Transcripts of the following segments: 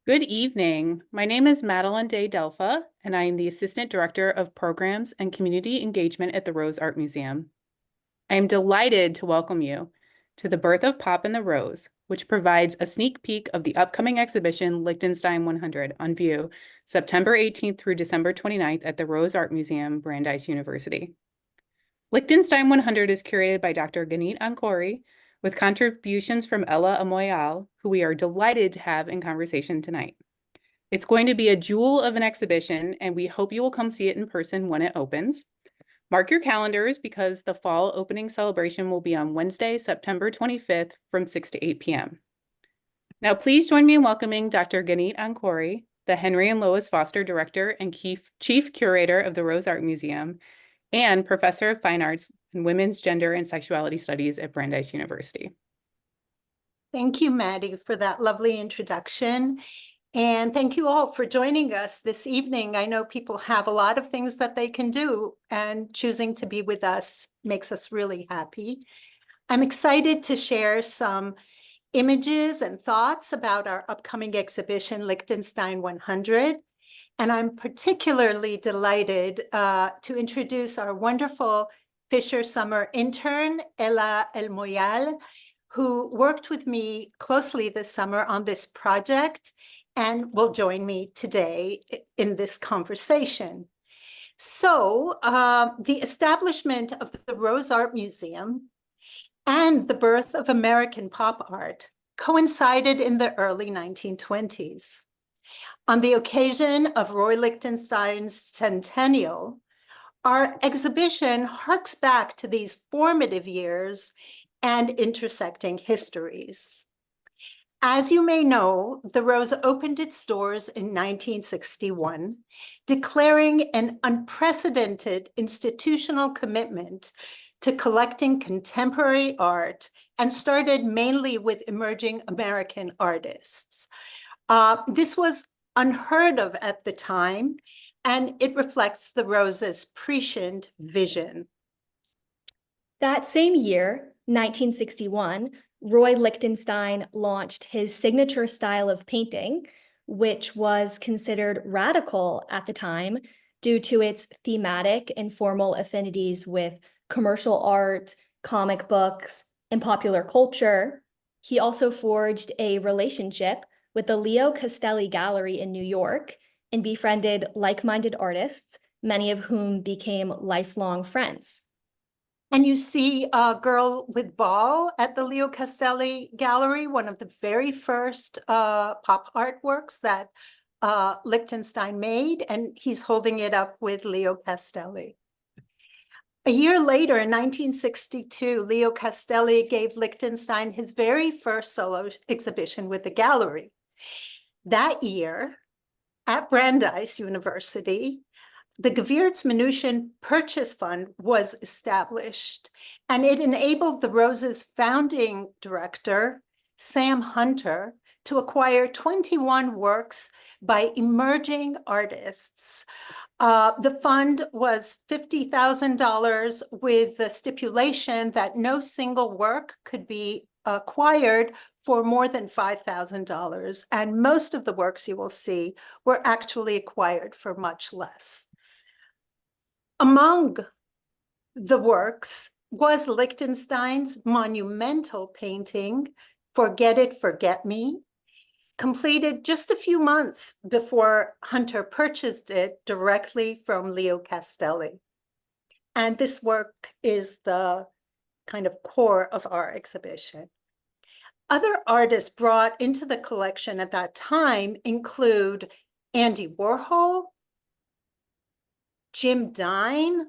Good evening. My name is Madeline Day Delfa, and I am the Assistant Director of Programs and Community Engagement at the Rose Art Museum. I am delighted to welcome you to The Birth of Pop and the Rose, which provides a sneak peek of the upcoming exhibition Liechtenstein 100 on view September 18th through December 29th at the Rose Art Museum, Brandeis University. Liechtenstein 100 is curated by Dr. Gannit Ankori, with contributions from Ella Amouyal, who we are delighted to have in conversation tonight. It's going to be a jewel of an exhibition, and we hope you will come see it in person when it opens. Mark your calendars because the fall opening celebration will be on Wednesday, September 25th from 6 to 8 p.m. Now, please join me in welcoming Dr. Gannit Ankori, the Henry and Lois Foster Director and Chief Curator of the Rose Art Museum, and Professor of Fine Arts and Women's Gender and Sexuality Studies at Brandeis University. Thank you, Maddie, for that lovely introduction. And thank you all for joining us this evening. I know people have a lot of things that they can do, and choosing to be with us makes us really happy. I'm excited to share some images and thoughts about our upcoming exhibition, Liechtenstein 100. And I'm particularly delighted to introduce our wonderful Fisher Summer Intern, Ella Amouyal, who worked with me closely this summer on this project and will join me today in this conversation. So the establishment of the Rose Art Museum and the birth of American pop art coincided in the early 1920s. On the occasion of Roy Lichtenstein's centennial, our exhibition harks back to these formative years and intersecting histories. As you may know, the Rose opened its doors in 1961, declaring an unprecedented institutional commitment to collecting contemporary art, and started mainly with emerging American artists. This was unheard of at the time, and it reflects the Rose's prescient vision. That same year, 1961, Roy Lichtenstein launched his signature style of painting, which was considered radical at the time due to its thematic and formal affinities with commercial art, comic books, and popular culture. He also forged a relationship with the Leo Castelli Gallery in New York and befriended like-minded artists, many of whom became lifelong friends. And you see a girl with ball at the Leo Castelli Gallery, one of the very first pop artworks that Lichtenstein made, and he's holding it up with Leo Castelli. A year later, in 1962, Leo Castelli gave Lichtenstein his very first solo exhibition with the gallery. That year, at Brandeis University, the Gewürzminutian Purchase Fund was established, and it enabled the Rose's founding director, Sam Hunter, to acquire 21 works by emerging artists. The fund was $50,000 with the stipulation that no single work could be acquired for more than $5,000. And most of the works you will see were actually acquired for much less. Among the works was Lichtenstein's monumental painting, Forget It, Forget Me, completed just a few months before Hunter purchased it directly from Leo Castelli. And this work is the kind of core of our exhibition. Other artists brought into the collection at that time include Andy Warhol, Jim Dine,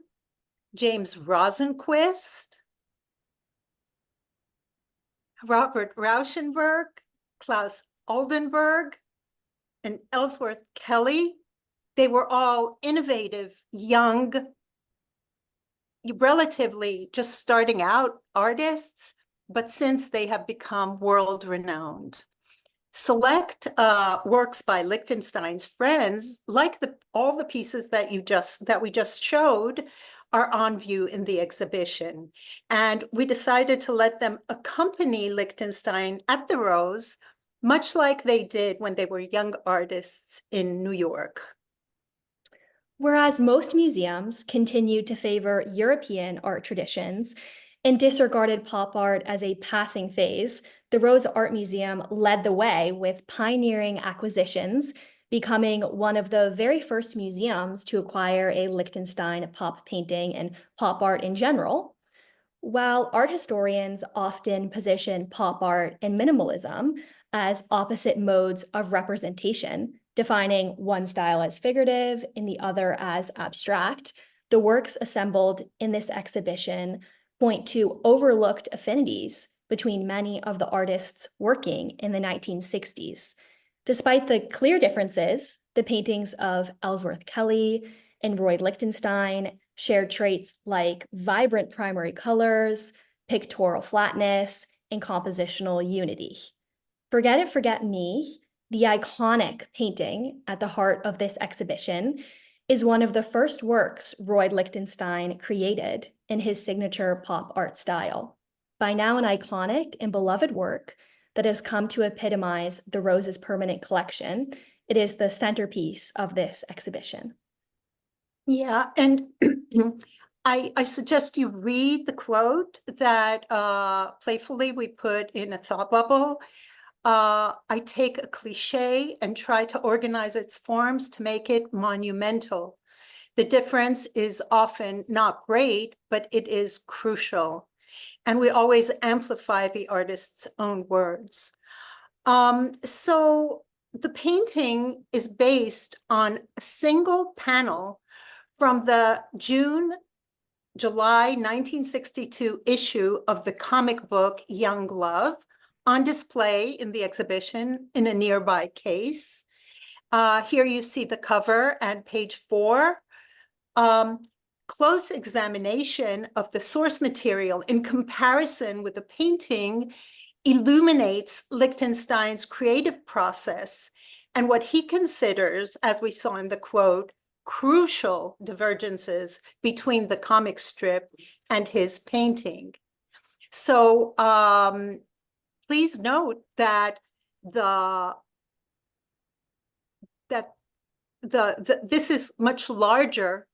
James Rosenquist, Robert Rauschenberg, Klaus Oldenburg, and Ellsworth Kelly. They were all innovative, young, relatively just starting out artists, but since they have become world-renowned. Select works by Lichtenstein's friends, like all the pieces that we just showed, are on view in the exhibition. And we decided to let them accompany Lichtenstein at the Rose much like they did when they were young artists in New York. Whereas most museums continued to favor European art traditions and disregarded pop art as a passing phase, the Rose Art Museum led the way with pioneering acquisitions, becoming one of the very first museums to acquire a Lichtenstein pop painting and pop art in general. While art historians often position pop art and minimalism as opposite modes of representation, defining one style as figurative and the other as abstract, the works assembled in this exhibition point to overlooked affinities between many of the artists working in the 1960s. Despite the clear differences, the paintings of Ellsworth Kelly and Roy Lichtenstein shared traits like vibrant primary colors, pictorial flatness, and compositional unity. Forget It, Forget Me, the iconic painting at the heart of this exhibition, is one of the first works Roy Lichtenstein created in his signature pop art style. By now an iconic and beloved work that has come to epitomize the Rose's permanent collection, it is the centerpiece of this exhibition. Yeah, and I suggest you read the quote that playfully we put in a thought bubble. I take a cliche and try to organize its forms to make it monumental. The difference is often not great, but it is crucial. And we always amplify the artist's own words. So the painting is based on a single panel from the July 1962 issue of the comic book Young Love, on display in the exhibition in a nearby case. Here you see the cover and page 4. Close examination of the source material in comparison with the painting illuminates Lichtenstein's creative process and what he considers, as we saw in the quote, crucial divergences between the comic strip and his painting. So please note that this is much larger.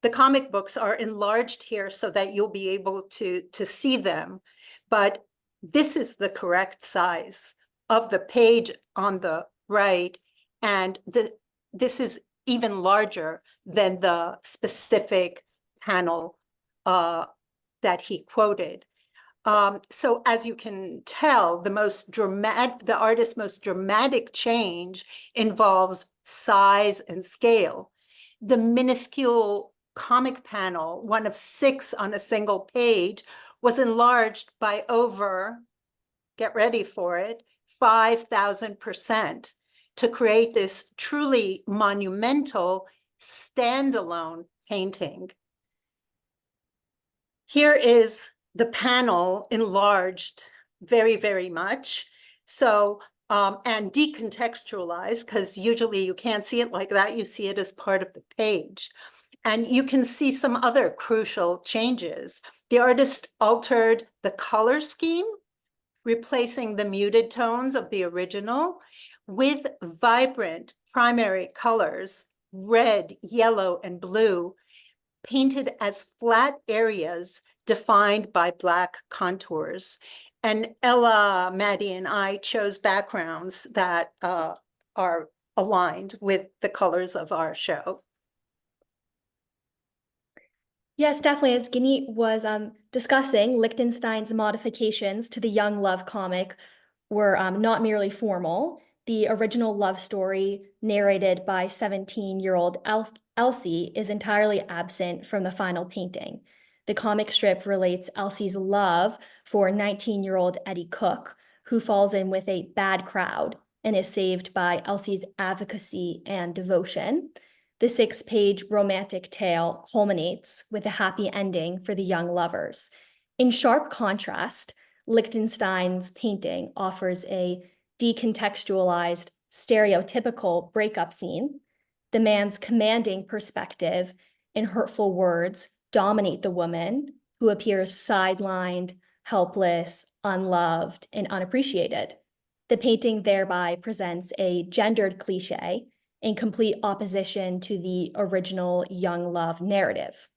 The comic books are enlarged here so that you'll be able to see them, but this is the correct size of the page on the right, and this is even larger than the specific panel that he quoted. So as you can tell, the artist's most dramatic change involves size and scale. The minuscule comic panel, one of 6 on a single page, was enlarged by over, get ready for it, 5,000% to create this truly monumental standalone painting. Here is the panel enlarged very, very much. So, and decontextualized, because usually you can't see it like that. You see it as part of the page. And you can see some other crucial changes. The artist altered the color scheme, replacing the muted tones of the original with vibrant primary colors, red, yellow, and blue, painted as flat areas defined by black contours. And Ella, Maddie, and I chose backgrounds that are aligned with the colors of our show. Yes, definitely. As Gannit was discussing, Lichtenstein's modifications to the Young Love comic were not merely formal. The original love story, narrated by 17-year-old Elsie, is entirely absent from the final painting. The comic strip relates Elsie's love for 19-year-old Eddie Cook, who falls in with a bad crowd and is saved by Elsie's advocacy and devotion. The 6-page romantic tale culminates with a happy ending for the young lovers. In sharp contrast, Lichtenstein's painting offers a decontextualized, stereotypical breakup scene. The man's commanding perspective and hurtful words dominate the woman, who appears sidelined, helpless, unloved, and unappreciated. The painting thereby presents a gendered cliche in complete opposition to the original young love narrative.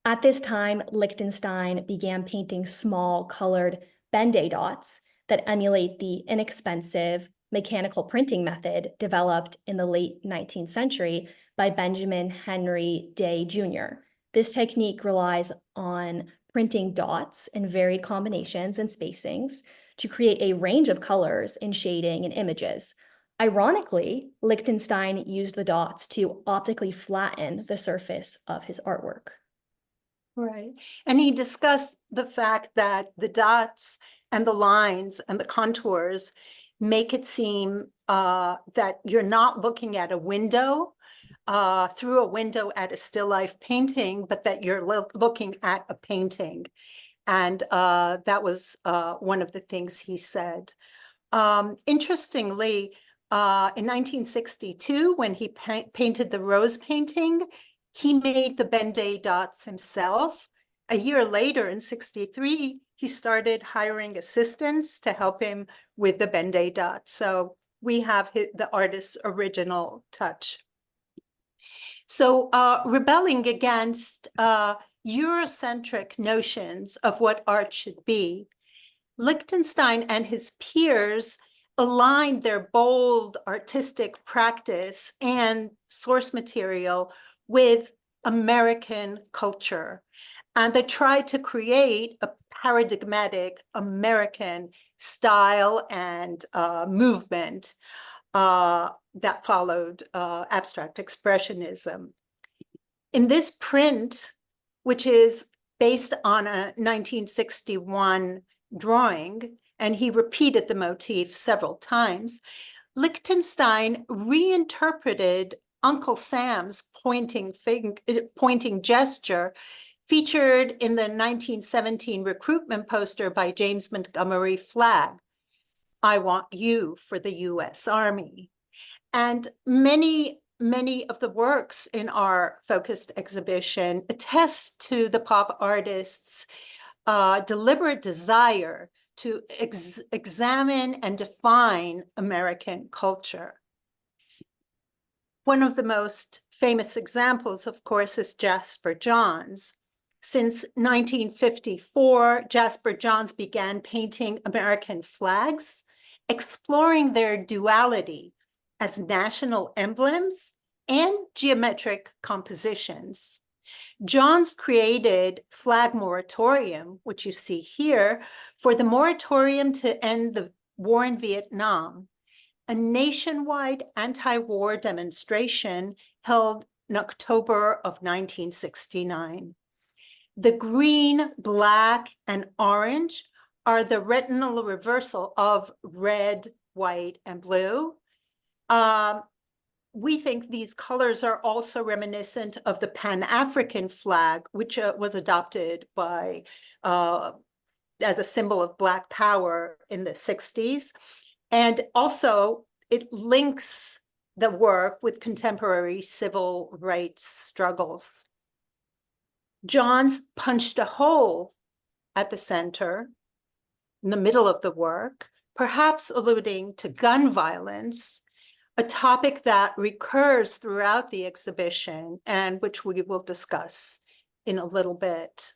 At this time, Lichtenstein began painting small colored Ben-Day dots that emulate the inexpensive mechanical printing method developed in the late 19th century by Benjamin Henry Day Jr. This technique relies on printing dots in varied combinations and spacings to create a range of colors in shading and images. Ironically, Lichtenstein used the dots to optically flatten the surface of his artwork. Right. And he discussed the fact that the dots and the lines and the contours make it seem that you're not looking at a window, through a window at a still life painting, but that you're looking at a painting. And that was one of the things he said. Interestingly, in 1962, when he painted the rose painting, he made the Ben-Day dots himself. A year later, in 63, he started hiring assistants to help him with the Ben-Day dots. So we have the artist's original touch. So rebelling against Eurocentric notions of what art should be, Lichtenstein and his peers aligned their bold artistic practice and source material with American culture. And they tried to create a paradigmatic American style and movement that followed abstract expressionism. In this print, which is based on a 1961 drawing, and he repeated the motif several times, Lichtenstein reinterpreted Uncle Sam's pointing gesture featured in the 1917 recruitment poster by James Montgomery Flagg, "I want you for the US Army." And many of the works in our focused exhibition attest to the pop artist's deliberate desire to examine and define American culture. One of the most famous examples, of course, is Jasper Johns. Since 1954, Jasper Johns began painting American flags, exploring their duality as national emblems and geometric compositions. Johns created Flag Moratorium, which you see here, for the moratorium to end the war in Vietnam, a nationwide anti-war demonstration held in October of 1969. The green, black, and orange are the retinal reversal of red, white, and blue. We think these colors are also reminiscent of the Pan-African flag, which was adopted by as a symbol of Black power in the 60s. And also it links the work with contemporary civil rights struggles. Johns punched a hole at the center, in the middle of the work, perhaps alluding to gun violence, a topic that recurs throughout the exhibition and which we will discuss in a little bit.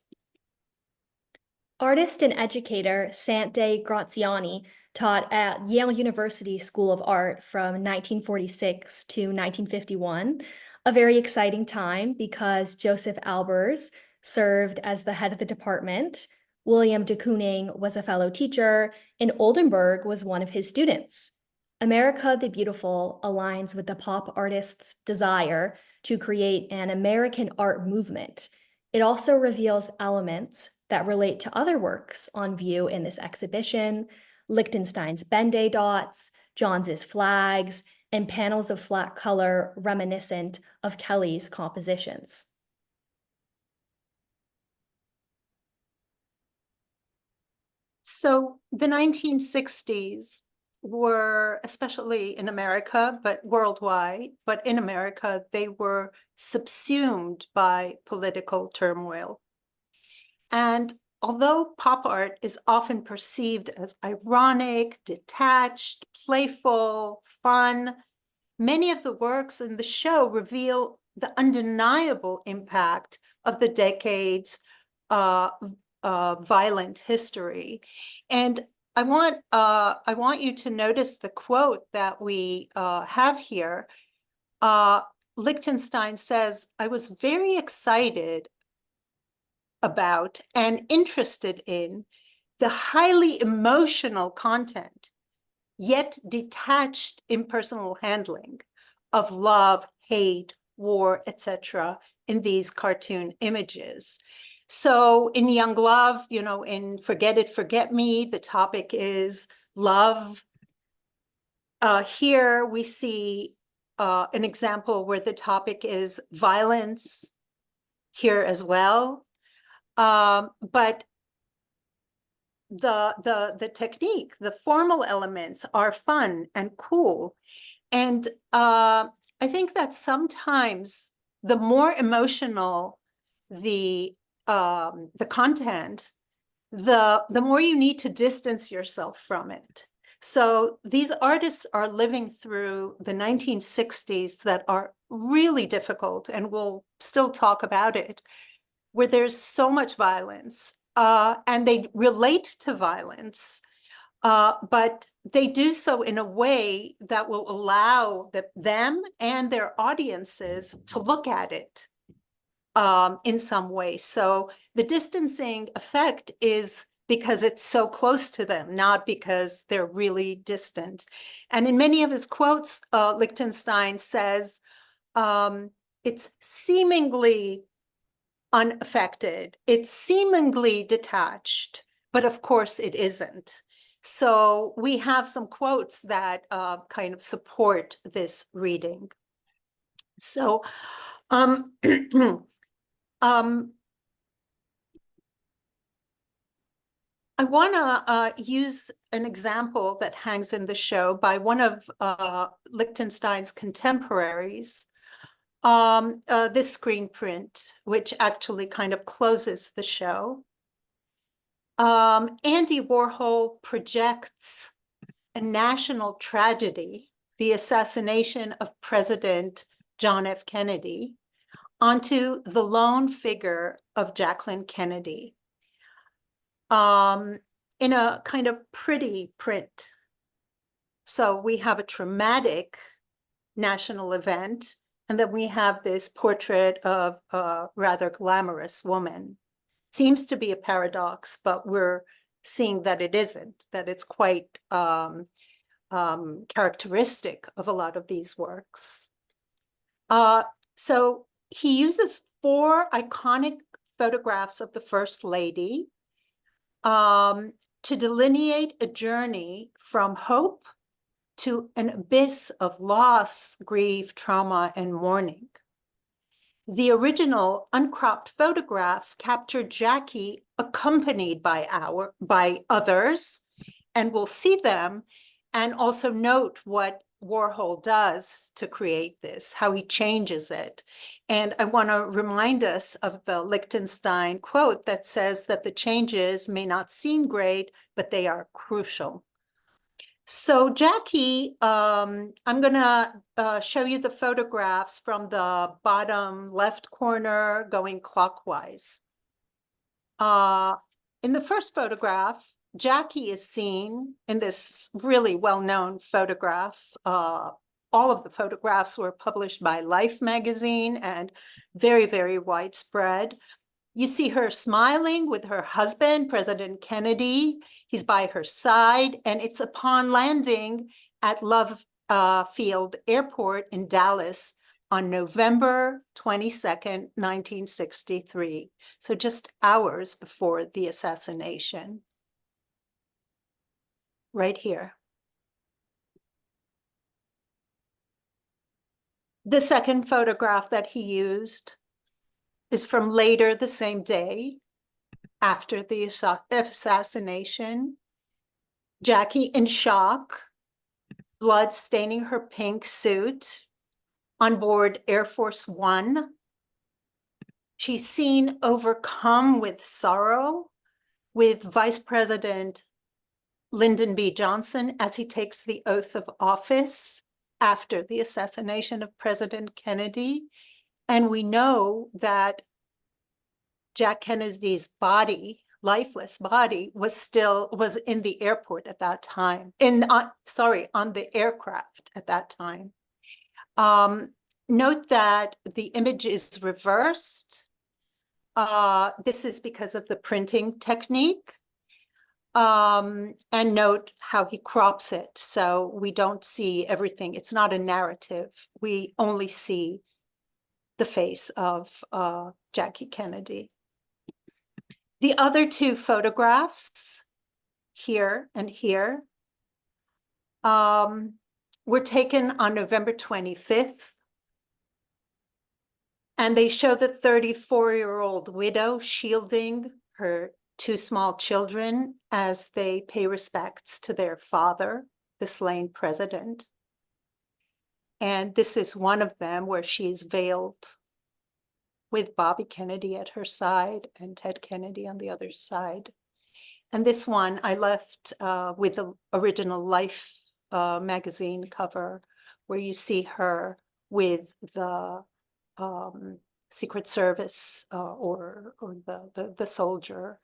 Artist and educator Sante Graziani taught at Yale University School of Art from 1946 to 1951, a very exciting time because Joseph Albers served as the head of the department, William de Kooning was a fellow teacher, and Oldenburg was one of his students. America the Beautiful aligns with the pop artist's desire to create an American art movement. It also reveals elements that relate to other works on view in this exhibition, Lichtenstein's Ben-Day dots, Johns's flags, and panels of flat color reminiscent of Kelly's compositions. So the 1960s were, especially in America, but worldwide, but in America, they were subsumed by political turmoil. And although pop art is often perceived as ironic, detached, playful, fun, many of the works in the show reveal the undeniable impact of the decade's violent history. And I want you to notice the quote that we have here. Lichtenstein says, "I was very excited about and interested in the highly emotional content, yet detached impersonal handling of love, hate, war, etc. in these cartoon images." So in Young Love, you know, in Forget It, Forget Me, the topic is love. Here we see an example where the topic is violence here as well. But the technique, the formal elements are fun and cool. And I think that sometimes the more emotional the content, the more you need to distance yourself from it. So these artists are living through the 1960s that are really difficult, and we'll still talk about it, where there's so much violence, and they relate to violence, but they do so in a way that will allow them and their audiences to look at it in some way. So the distancing effect is because it's so close to them, not because they're really distant. And in many of his quotes, Lichtenstein says, it's seemingly unaffected, it's seemingly detached, but of course it isn't. So we have some quotes that kind of support this reading. So I want to use an example that hangs in the show by one of Lichtenstein's contemporaries, this screen print, which actually kind of closes the show. Andy Warhol projects a national tragedy, the assassination of President John F. Kennedy, onto the lone figure of Jacqueline Kennedy, in a kind of pretty print. So we have a traumatic national event, and then we have this portrait of a rather glamorous woman. Seems to be a paradox, but we're seeing that it isn't, that it's quite characteristic of a lot of these works. So he uses 4 iconic photographs of the First Lady to delineate a journey from hope to an abyss of loss, grief, trauma, and mourning. The original uncropped photographs captured Jackie accompanied by others, and we'll see them and also note what Warhol does to create this, how he changes it. And I want to remind us of the Lichtenstein quote that says that the changes may not seem great, but they are crucial. So Jackie, I'm going to show you the photographs from the bottom left corner going clockwise. In the first photograph, Jackie is seen in this really well-known photograph. All of the photographs were published by Life magazine and very, very widespread. You see her smiling with her husband, President Kennedy. He's by her side, and it's upon landing at Love Field Airport in Dallas on November 22nd, 1963. So just hours before the assassination. Right here. The second photograph that he used is from later the same day, after the assassination. Jackie in shock, blood staining her pink suit on board Air Force One. She's seen overcome with sorrow, with Vice President Lyndon B. Johnson as he takes the oath of office after the assassination of President Kennedy. And we know that Jack Kennedy's body, lifeless body, was in the airport at that time, on the aircraft at that time. Note that the image is reversed. This is because of the printing technique. And note how he crops it, so we don't see everything. It's not a narrative. We only see the face of Jackie Kennedy. The other two photographs, here and here, were taken on November 25th. And they show the 34-year-old widow shielding her two small children as they pay respects to their father, the slain president. And this is one of them where she's veiled with Bobby Kennedy at her side and Ted Kennedy on the other side. And this one I left with the original Life magazine cover, where you see her with the Secret Service or the soldier.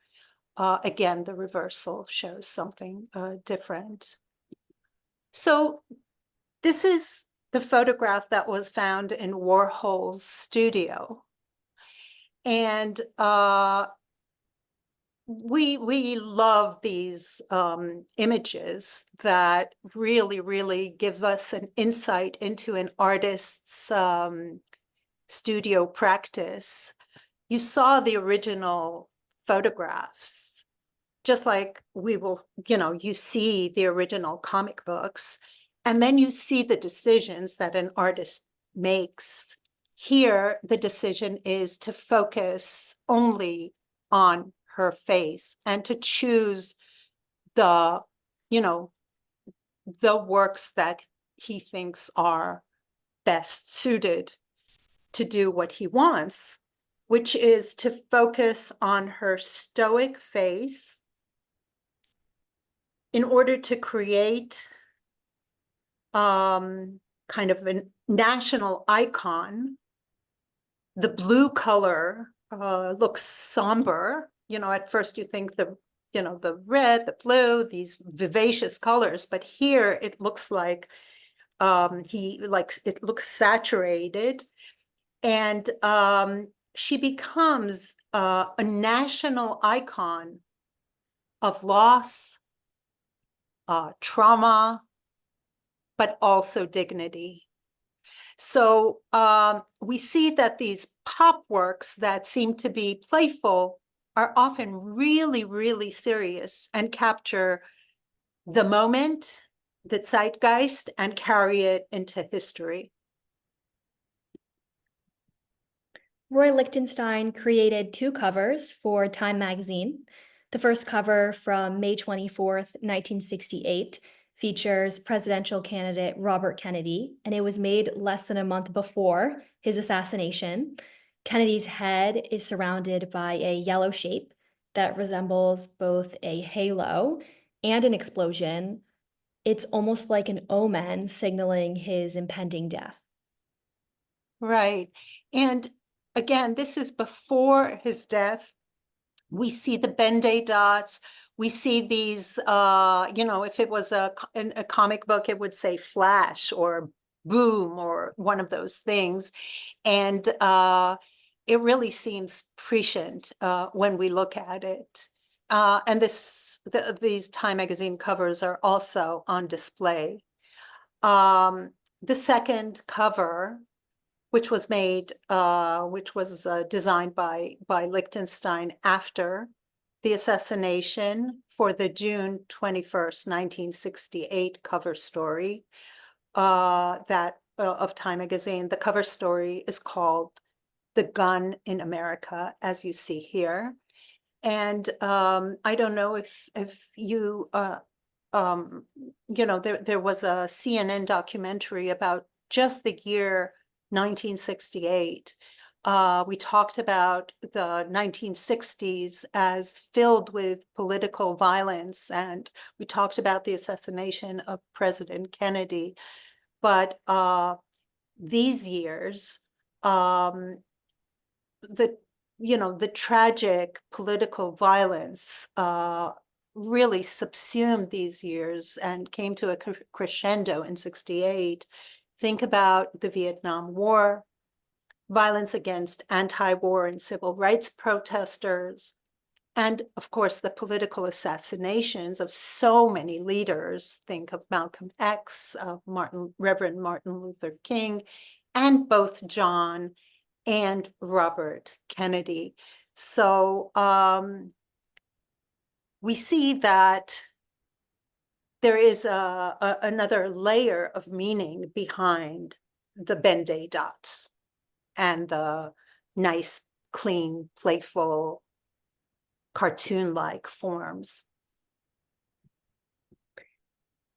Again, the reversal shows something different. So this is the photograph that was found in Warhol's studio. And we love these images that really give us an insight into an artist's studio practice. You saw the original photographs, just like you see the original comic books, and then you see the decisions that an artist makes. Here, the decision is to focus only on her face and to choose the works that he thinks are best suited to do what he wants, which is to focus on her stoic face in order to create kind of a national icon. The blue color looks somber. At first you think the red, the blue, these vivacious colors, but here it looks like it looks saturated. And she becomes a national icon of loss, trauma, but also dignity. So we see that these pop works that seem to be playful are often really serious and capture the moment, the zeitgeist, and carry it into history. Roy Lichtenstein created two covers for Time magazine. The first cover, from May 24th, 1968, features presidential candidate Robert Kennedy, and it was made less than a month before his assassination. Kennedy's head is surrounded by a yellow shape that resembles both a halo and an explosion. It's almost like an omen signaling his impending death. Right. And again, this is before his death. We see the Ben-Day dots. We see these, if it was a comic book, it would say flash or boom or one of those things. And it really seems prescient when we look at it. And these Time magazine covers are also on display. The second cover, which was designed by Lichtenstein after the assassination, for the June 21st, 1968 cover story of Time magazine. The cover story is called "The Gun in America," as you see here. And I don't know if you, there was a CNN documentary about just the year 1968, We talked about the 1960s as filled with political violence, and we talked about the assassination of President Kennedy. But these years, the tragic political violence really subsumed these years and came to a crescendo in 68. Think about the Vietnam War, violence against anti-war and civil rights protesters, and of course, the political assassinations of so many leaders. Think of Malcolm X, Reverend Martin Luther King, and both John and Robert Kennedy. So we see that there is another layer of meaning behind the Ben-Day dots and the nice, clean, playful, cartoon-like forms.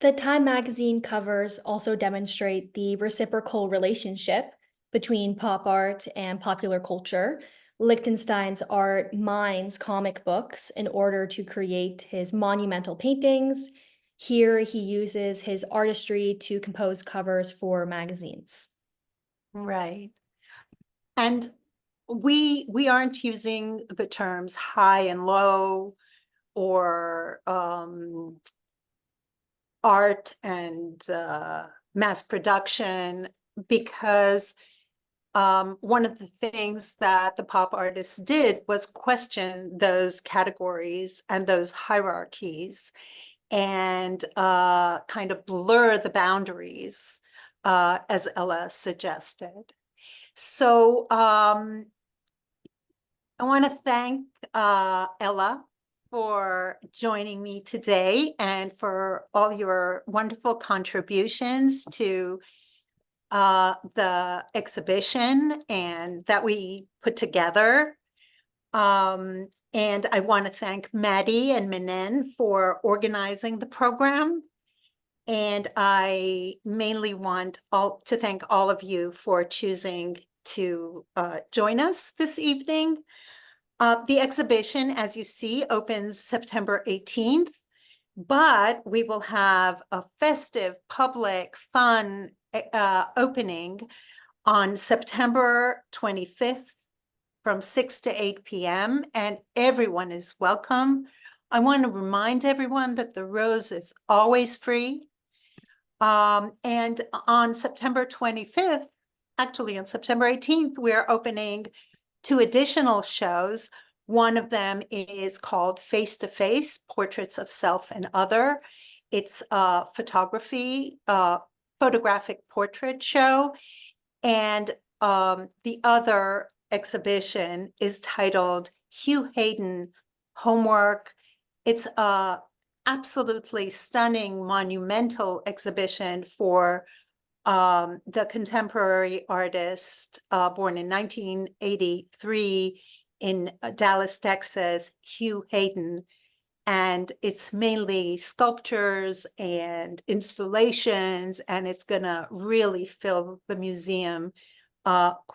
The Time magazine covers also demonstrate the reciprocal relationship between pop art and popular culture. Lichtenstein's art mines comic books in order to create his monumental paintings. Here, he uses his artistry to compose covers for magazines. Right. And we aren't using the terms high and low or art and mass production, because one of the things that the pop artists did was question those categories and those hierarchies and kind of blur the boundaries, as Ella suggested. So I want to thank Ella for joining me today and for all your wonderful contributions to the exhibition and that we put together. And I want to thank Maddie and Minen for organizing the program. And I mainly want to thank all of you for choosing to join us this evening. The exhibition, as you see, opens September 18th, but we will have a festive, public, fun opening on September 25th from 6 to 8 p.m. and everyone is welcome. I want to remind everyone that the Rose is always free. And on September 25th, actually on September 18th, we're opening 2 additional shows. One of them is called Face to Face, Portraits of Self and Other. It's a photographic portrait show. And the other exhibition is titled Hugh Hayden Homework. It's a absolutely stunning, monumental exhibition for the contemporary artist born in 1983 in Dallas, Texas, Hugh Hayden. And it's mainly sculptures and installations, and it's gonna really fill the museum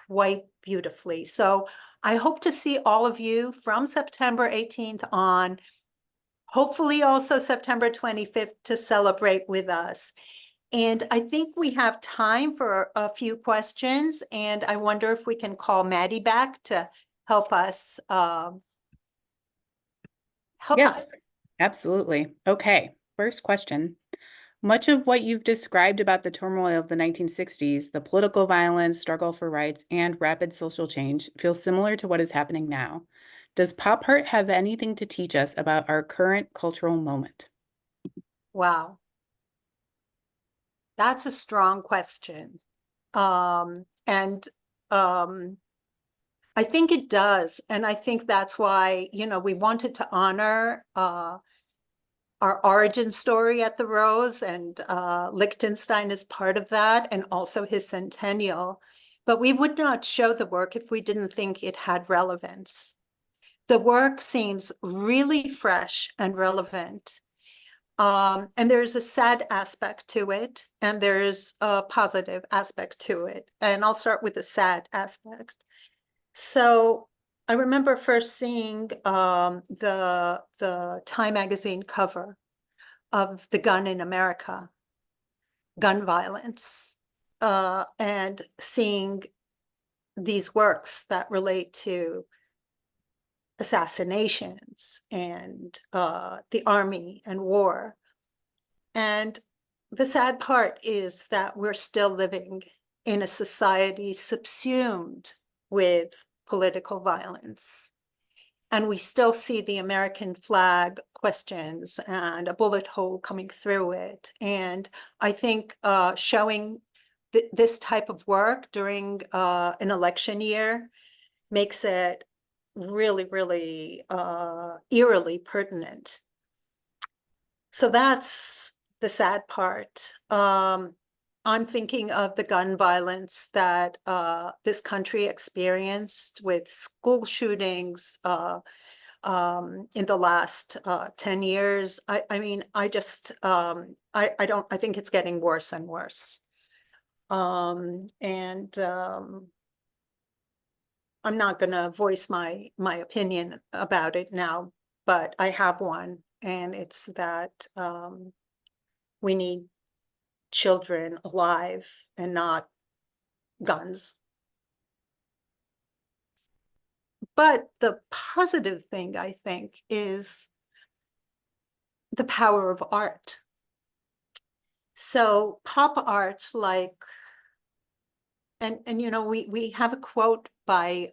quite beautifully. So I hope to see all of you from September 18th on, hopefully also September 25th to celebrate with us. And I think we have time for a few questions, and I wonder if we can call Maddie back to help us. Yes, absolutely. Okay, first question. Much of what you've described about the turmoil of the 1960s, the political violence, struggle for rights, and rapid social change feels similar to what is happening now. Does pop art have anything to teach us about our current cultural moment? Wow. That's a strong question. I think it does. And I think that's why, we wanted to honor our origin story at the Rose, and Lichtenstein is part of that, and also his centennial. But we would not show the work if we didn't think it had relevance. The work seems really fresh and relevant. And there's a sad aspect to it, and there's a positive aspect to it. And I'll start with the sad aspect. So I remember first seeing the Time magazine cover of the gun in America, gun violence, and seeing these works that relate to assassinations and the army and war. And the sad part is that we're still living in a society subsumed with political violence. And we still see the American flag questions and a bullet hole coming through it. And I think showing this type of work during an election year makes it really, really eerily pertinent. So that's the sad part. I'm thinking of the gun violence that this country experienced with school shootings in the last 10 years. I mean, I think it's getting worse and worse. I'm not going to voice my opinion about it now, but I have one, and it's that we need children alive and not guns. But the positive thing, I think, is the power of art. So pop art, like, and you know, we have a quote by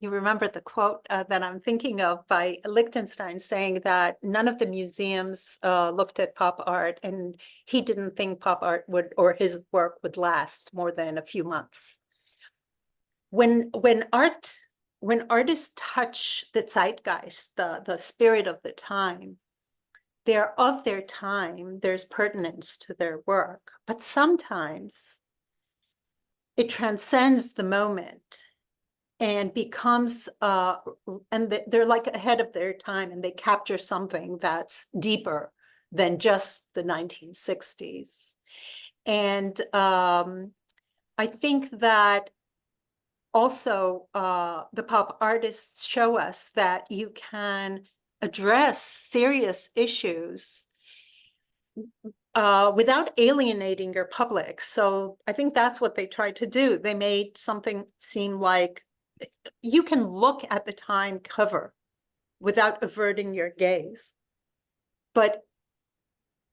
you remember the quote that I'm thinking of by Lichtenstein saying that none of the museums looked at pop art, and he didn't think pop art would, or his work would last more than a few months. When artists touch the zeitgeist, the spirit of the time, they're of their time, there's pertinence to their work, but sometimes it transcends the moment and becomes, and they're like ahead of their time, and they capture something that's deeper than just the 1960s. And I think that also the pop artists show us that you can address serious issues without alienating your public. So I think that's what they tried to do. They made something seem like you can look at the Time cover without averting your gaze, but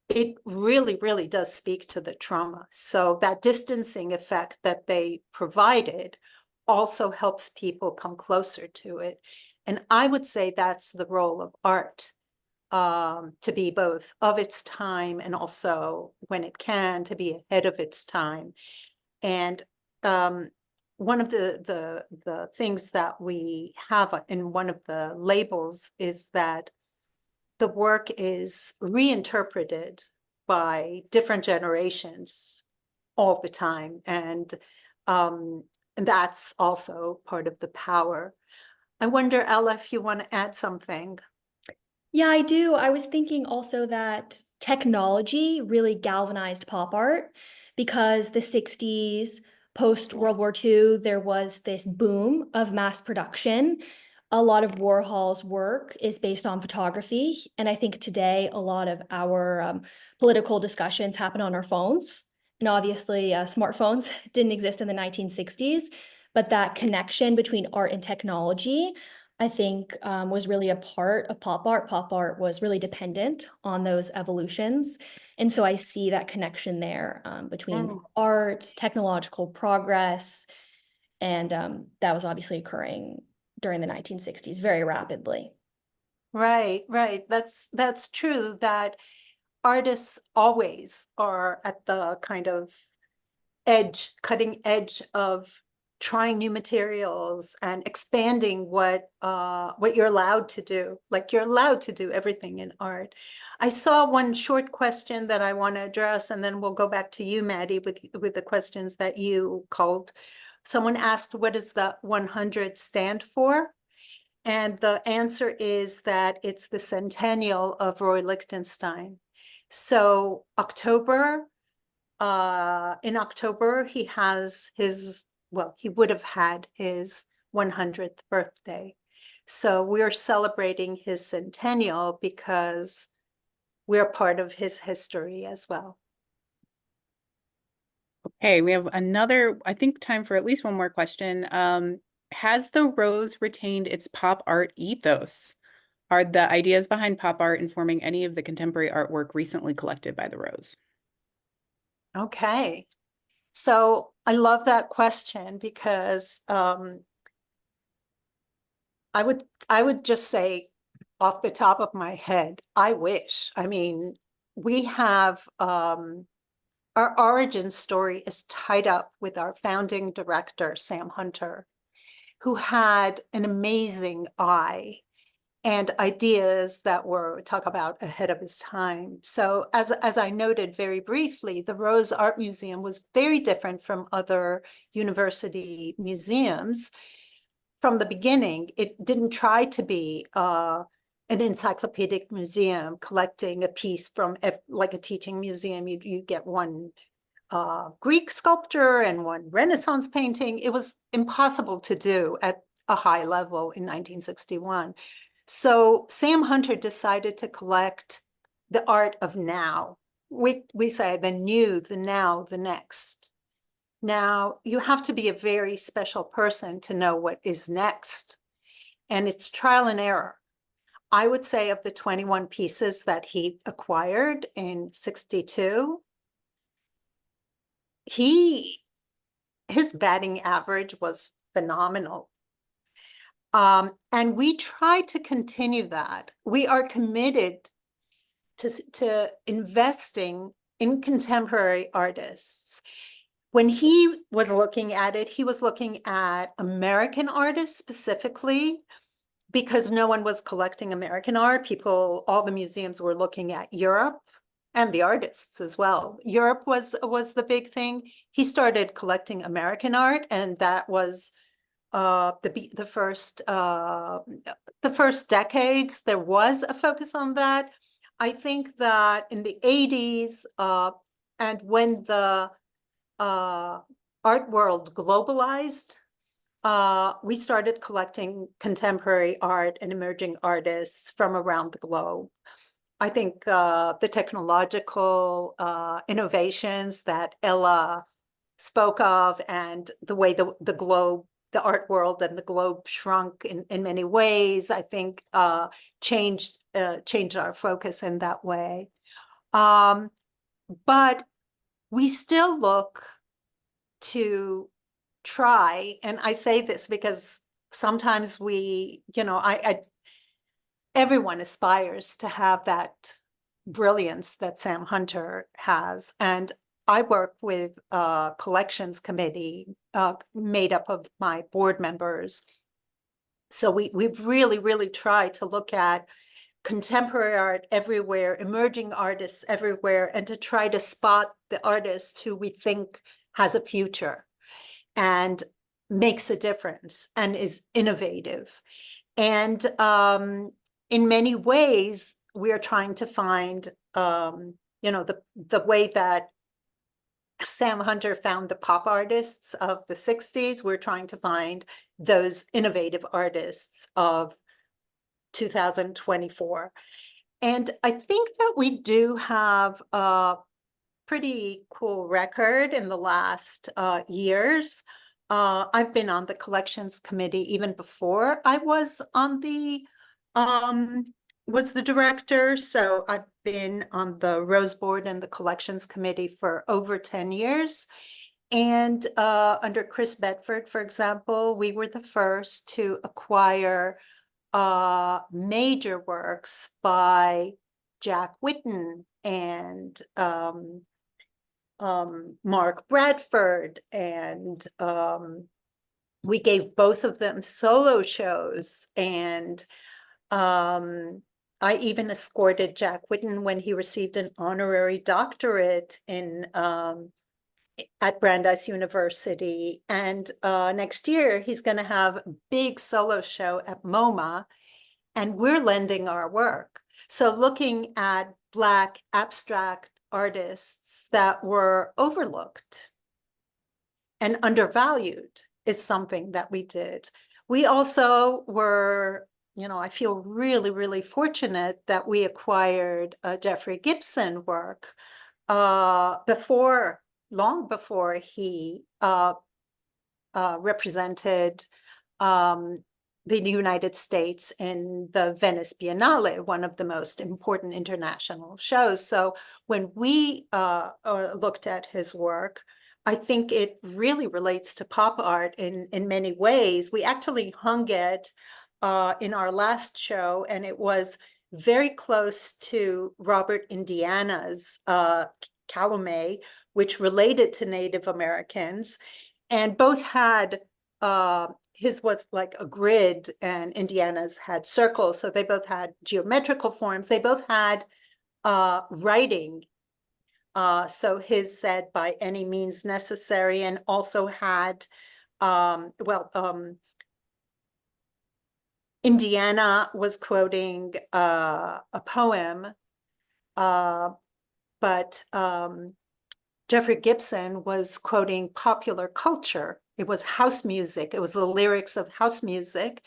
it really, really does speak to the trauma. So that distancing effect that they provided also helps people come closer to it. And I would say that's the role of art, to be both of its time and also, when it can, to be ahead of its time. And one of the things that we have in one of the labels is that the work is reinterpreted by different generations all the time. And that's also part of the power. I wonder, Ella, if you want to add something. Yeah, I do. I was thinking also that technology really galvanized pop art because the 60s, post World War II, there was this boom of mass production. A lot of Warhol's work is based on photography. And I think today a lot of our political discussions happen on our phones. And obviously, smartphones didn't exist in the 1960s, but that connection between art and technology, I think, was really a part of pop art. Pop art was really dependent on those evolutions. And so I see that connection there between art, technological progress, and that was obviously occurring during the 1960s very rapidly. Right, right. That's true, that artists always are at the kind of cutting edge of trying new materials and expanding what you're allowed to do. Like, you're allowed to do everything in art. I saw one short question that I want to address, and then we'll go back to you, Maddie, with the questions that you called. Someone asked, what does the 100 stand for? And the answer is that it's the centennial of Roy Lichtenstein. So in October, he has his well, he would have had his 100th birthday. So we're celebrating his centennial because we're part of his history as well. Okay, we have another, I think time for at least one more question. Has the Rose retained its pop art ethos? Are the ideas behind pop art informing any of the contemporary artwork recently collected by the Rose? Okay. So I love that question because I would just say off the top of my head, I wish. I mean, we have our origin story is tied up with our founding director, Sam Hunter, who had an amazing eye and ideas that were, talk about, ahead of his time. So as I noted very briefly, the Rose Art Museum was very different from other university museums. From the beginning, it didn't try to be an encyclopedic museum collecting a piece from, like a teaching museum. You get one Greek sculpture and one Renaissance painting. It was impossible to do at a high level in 1961. So Sam Hunter decided to collect the art of now. We say the new, the now, the next. Now, you have to be a very special person to know what is next. And it's trial and error. I would say of the 21 pieces that he acquired in 62, his batting average was phenomenal. And we try to continue that. We are committed to investing in contemporary artists. When he was looking at it, he was looking at American artists specifically, because no one was collecting American art. All the museums were looking at Europe and the artists as well. Europe was the big thing. He started collecting American art, and that was the first decades. There was a focus on that. I think that in the 80s, and when the art world globalized, we started collecting contemporary art and emerging artists from around the globe. I think the technological innovations that Ella spoke of, and the way the globe, the art world and the globe shrunk in many ways, I think changed our focus in that way. But we still look to try, and I say this because sometimes everyone aspires to have that brilliance that Sam Hunter has. And I work with a collections committee made up of my board members. So we really, really try to look at contemporary art everywhere, emerging artists everywhere, and to try to spot the artist who we think has a future and makes a difference and is innovative. And in many ways, we are trying to find, the way that Sam Hunter found the pop artists of the 60s, we're trying to find those innovative artists of 2024. And I think that we do have a pretty cool record in the last years. I've been on the collections committee even before I was on was the director. So I've been on the Rose Board and the collections committee for over 10 years. And under Chris Bedford, for example, we were the first to acquire major works by Jack Whitten and Mark Bradford, and we gave both of them solo shows. And I even escorted Jack Whitten when he received an honorary doctorate at Brandeis University. And next year, he's going to have a big solo show at MoMA, and we're lending our work. So looking at Black abstract artists that were overlooked and undervalued is something that we did. We also were, I feel really, really fortunate that we acquired Jeffrey Gibson work long before he represented the United States in the Venice Biennale, one of the most important international shows. So when we looked at his work, I think it really relates to pop art in many ways. We actually hung it in our last show, and it was very close to Robert Indiana's Calumet, which related to Native Americans, and both had his was like a grid and Indiana's had circles. So they both had geometrical forms. They both had writing. So his said by any means necessary, and also had, Indiana was quoting a poem, but Jeffrey Gibson was quoting popular culture. It was house music. It was the lyrics of house music,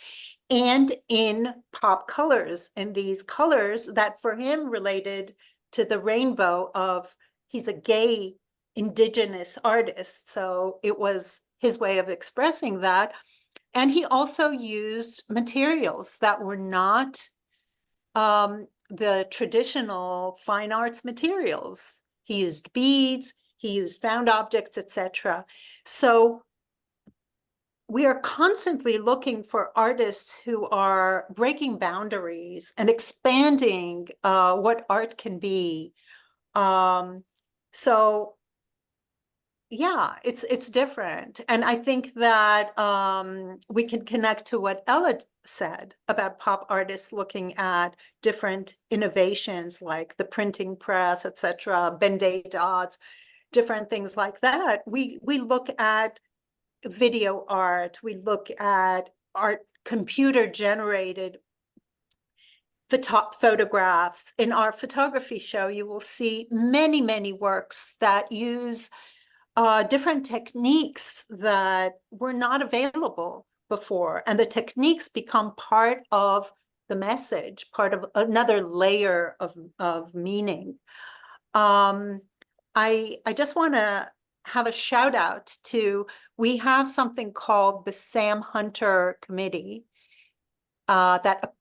and in pop colors, and these colors that for him related to the rainbow of, he's a gay indigenous artist. So it was his way of expressing that. And he also used materials that were not the traditional fine arts materials. He used beads, he used found objects, etc. So we are constantly looking for artists who are breaking boundaries and expanding what art can be. So yeah, it's different. And I think that we can connect to what Ella said about pop artists looking at different innovations like the printing press, etc., Ben-Day dots, different things like that. We look at video art, we look at art, computer generated photographs. In our photography show, you will see many, many works that use different techniques that were not available before. And the techniques become part of the message, part of another layer of meaning. I just want to have a shout out to, we have something called the Sam Hunter Committee that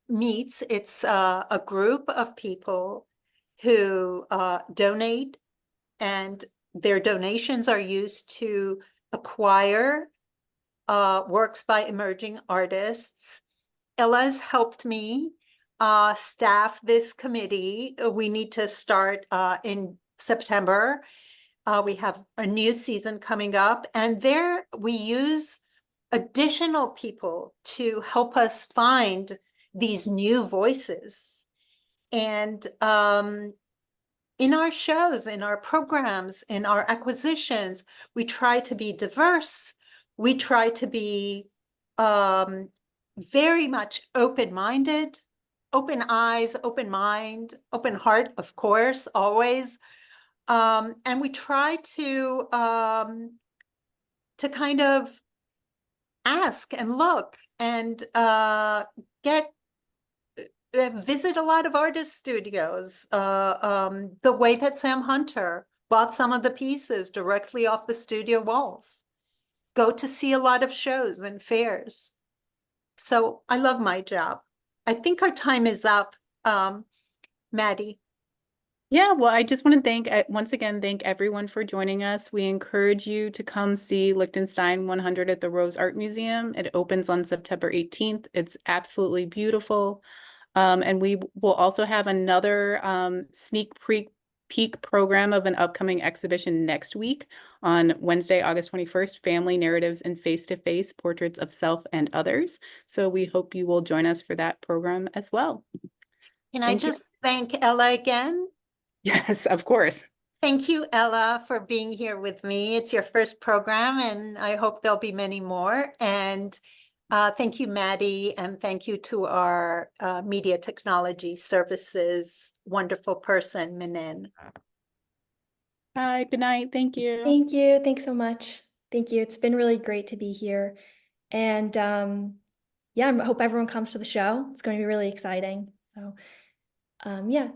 meets. It's a group of people who donate, and their donations are used to acquire works by emerging artists. Ella's helped me staff this committee. We need to start in September. We have a new season coming up, and there we use additional people to help us find these new voices. And in our shows, in our programs, in our acquisitions, we try to be diverse. We try to be very much open-minded, open eyes, open mind, open heart, of course, always. And we try to kind of ask and look and visit a lot of artist studios, the way that Sam Hunter bought some of the pieces directly off the studio walls. Go to see a lot of shows and fairs. So I love my job. I think our time is up, Maddie. Yeah, well, I just want to once again, thank everyone for joining us. We encourage you to come see Liechtenstein 100 at the Rose Art Museum. It opens on September 18th. It's absolutely beautiful. And we will also have another sneak peek program of an upcoming exhibition next week on Wednesday, August 21st, Family Narratives and Face-to-Face Portraits of Self and Others. So we hope you will join us for that program as well. Can I just thank Ella again? Yes, of course. Thank you, Ella, for being here with me. It's your first program, and I hope there'll be many more. And thank you, Maddie, and thank you to our media technology services wonderful person, Minen. Bye. Good night. Thank you. Thank you. Thanks so much. Thank you. It's been really great to be here. And yeah, I hope everyone comes to the show. It's going to be really exciting. So yeah,